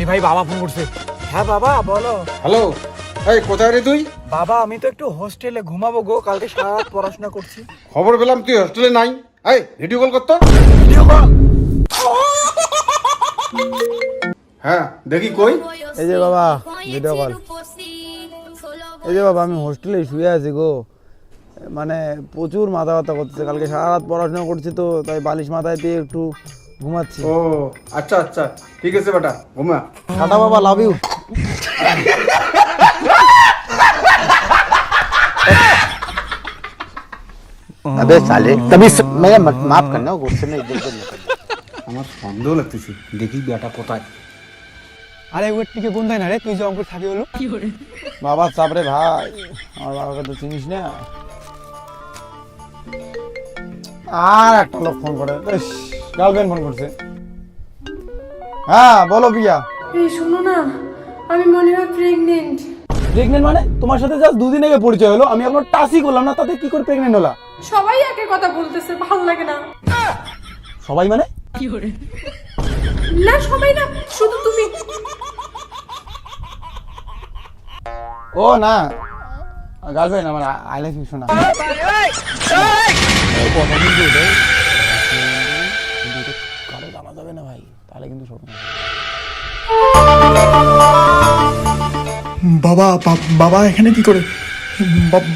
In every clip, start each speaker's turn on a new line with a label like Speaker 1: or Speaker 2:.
Speaker 1: এই ভাই বাবা ফোন করছে।
Speaker 2: হ্যাঁ বাবা বলো।
Speaker 3: হ্যালো, এই কোথায় রে তুই?
Speaker 2: বাবা আমি তো একটু হোস্টেলে ঘুমাবো গো, কালকে সারা রাত পড়াশোনা করছি।
Speaker 3: খবর পেলাম তুই হোস্টেলে নাই। এই ভিডিও কল করতো।
Speaker 2: Video call?
Speaker 3: হ্যাঁ দেখি কই।
Speaker 2: এই যে বাবা ভিডিও কল। এই যে বাবা আমি হোস্টেলে শুয়ে আছি গো, মানে প্রচুর মাথা ব্যথা করতেছে, কালকে সারা রাত পড়াশোনা করছি তো তাই বালিশ মাথায় দিয়ে একটু ঘুমাচ্ছি।
Speaker 3: ও আচ্ছা আচ্ছা, ঠিক আছে বেটা, ঘুমা।
Speaker 2: টাটা বাবা, লাভ ইউ।
Speaker 4: अबे साले तभी मैं माफ करना गुस्से में इधर उधर निकल
Speaker 3: আমার সন্দেহ লাগতেছে, দেখি বেটা কোথায়।
Speaker 2: আরে ওর টিকে কোনটাই না রে, তুই যে অঙ্কুর থাকি হলো বাবা চাপরে ভাই, আমার বাবাকে তো চিনিস না। আর একটা লোক ফোন করে, গার্লফ্রেন্ড ফোন করছে। হ্যাঁ বলো প্রিয়া।
Speaker 5: এই শোনো না, আমি মনে হয় প্রেগনেন্ট।
Speaker 2: প্রেগনেন্ট মানে? তোমার সাথে জাস্ট দুদিন আগে পরিচয় হলো, আমি এখনো টাচই করলাম না, তাতে কি করে প্রেগনেন্ট হলা?
Speaker 5: সবাই একের কথা বলতেছে, ভালো লাগে না।
Speaker 2: সবাই মানে?
Speaker 5: না সবাই না, শুধু তুমি।
Speaker 2: ও না, গার্লফ্রেন্ড আমার, আই লাভ ইউ শোনা। কারো জানা যাবে না ভাই, তাহলে কিন্তু শোনো।
Speaker 6: বাবা বাবা এখানে কি করে?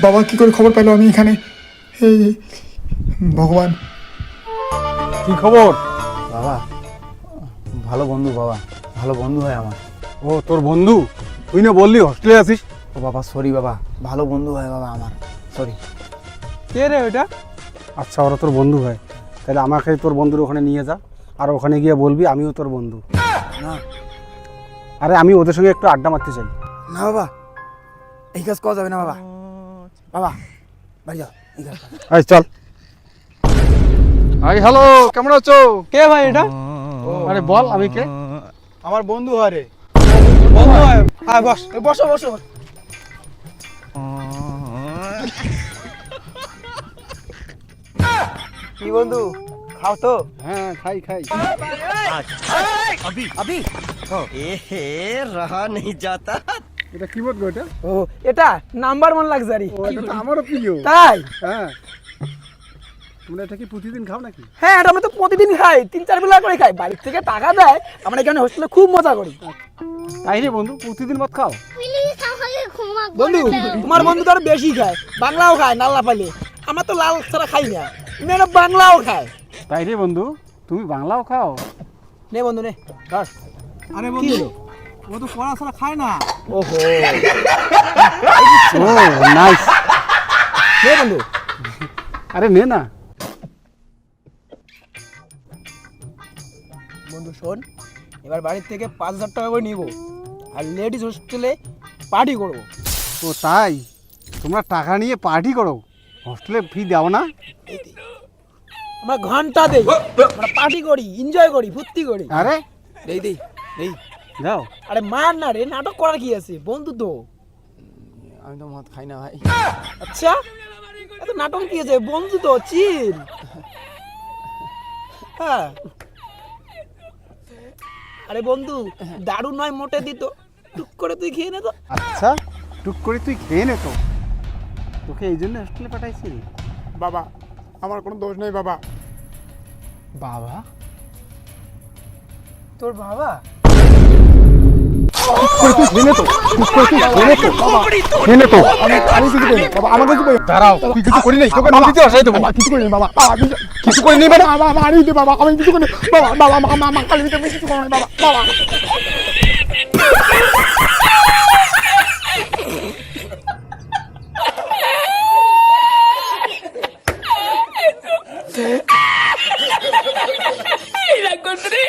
Speaker 6: বাবা কি করে খবর পেলো আমি এখানে? হে ভগবান,
Speaker 2: কি খবর? বাবা ভালো বন্ধু, বাবা ভালো বন্ধু হয় আমার।
Speaker 1: ও তোর বন্ধু? তুই না বললি হোস্টেলে আছিস?
Speaker 2: ও বাবা সরি বাবা, ভালো বন্ধু হয় বাবা আমার, সরি।
Speaker 1: কে রে ওটা? আচ্ছা ওরা তোর বন্ধু হয়, তাহলে আমাকে তোর বন্ধুর ওখানে নিয়ে যা, আর ওখানে গিয়ে বলবি আমিও তোর বন্ধু।
Speaker 2: না
Speaker 1: আরে আমি ওদের সঙ্গে একটু আড্ডা মারতে চাই।
Speaker 2: না বাবা, এই কাজ করা যাবে না বাবা। বাবা বাড়ি যাও, এই কাজ করা যাবে না।
Speaker 1: এই চল। হাই হ্যালো, কেমন আছো?
Speaker 2: কে ভাই এটা?
Speaker 1: আরে বল আমি কে?
Speaker 2: আমার বন্ধু হয় রে। বন্ধু হয়? হ্যাঁ বস, বসো বসো। কি বন্ধু, খাও তো?
Speaker 1: হ্যাঁ খাই খাই।
Speaker 4: अभी रहा नहीं जाता।
Speaker 1: এটা কি বলবো এটা?
Speaker 2: ও এটা নাম্বার 1 লাক্সারি।
Speaker 1: ও এটা তো আমারও প্রিয়।
Speaker 2: তাই?
Speaker 1: হ্যাঁ, তোমরা এটা কি প্রতিদিন খাও নাকি?
Speaker 2: হ্যাঁ এটা আমি তো প্রতিদিন খাই, 3-4 বেলা করে খাই, বাড়ির থেকে টাকা দেয়, আমরা এখানে হোস্টেলে খুব মজা করি।
Speaker 1: তাই রে বন্ধু, প্রতিদিন মত খাও?
Speaker 2: বন্ধু তোমার বন্ধু তো আরো বেশি খায়, বাংলাও খায় নাল্লা পালে, আমার তো লাল ছাড়া খাই না, মেয়েরা বাংলাও খায়।
Speaker 1: তাই রে বন্ধু, তুমি বাংলাও খাও?
Speaker 2: নে বন্ধু নে ধর।
Speaker 6: আরে
Speaker 2: কি
Speaker 6: বন্ধু
Speaker 2: হলো?
Speaker 6: ও তো পড়া ছাড়া খায় না।
Speaker 2: ওহো
Speaker 1: ও নাইস।
Speaker 2: নে বন্ধু।
Speaker 1: আরে নে না।
Speaker 2: বন্ধু শোন, এবার বাড়ির থেকে 5,000 টাকা করে নিব, আর লেডিস হোস্টেলে পার্টি করবো।
Speaker 1: ও তাই? তোমরা টাকা নিয়ে পার্টি করো, হোস্টেলে ফি দাও না?
Speaker 2: আমরা ঘন্টা দেই, আমরা পার্টি করি, এনজয় করি, ফুর্তি করি।
Speaker 1: আরে
Speaker 2: দেই দেই দেই।
Speaker 1: যাও।
Speaker 2: আরে মার না রে, নাটক করার কি আছে, বন্ধু তো। আমি তো মদ খাই না ভাই। আচ্ছা এত নাটক কি আছে, বন্ধু তো, চিল। হ্যাঁ আরে বন্ধু দারু নয় মোটে দিত, টুক করে তুই খেয়ে নে তো।
Speaker 1: আচ্ছা টুক করে তুই খেয়ে নে তো, তোকে এই জন্য হোস্টেলে পাঠাইছি।
Speaker 6: বাবা আমার কোনো দোষ নেই বাবা।
Speaker 2: বাবা? তোর বাবা?
Speaker 6: আমি কিছু করি বাবা, আমাকে কিছু করি।
Speaker 1: দাঁড়াও, তুই কিছু করি নাই, তোকে নদীতে আসাই দেবো।
Speaker 6: বাবা কিছু করি না বাবা,
Speaker 1: কিছু করি নি মানে?
Speaker 6: বাবা মারি দে বাবা, আমি কিছু করি না বাবা, বাবা মা কালি দিতে আমি কিছু করি না বাবা, বাবা।
Speaker 5: La encontré.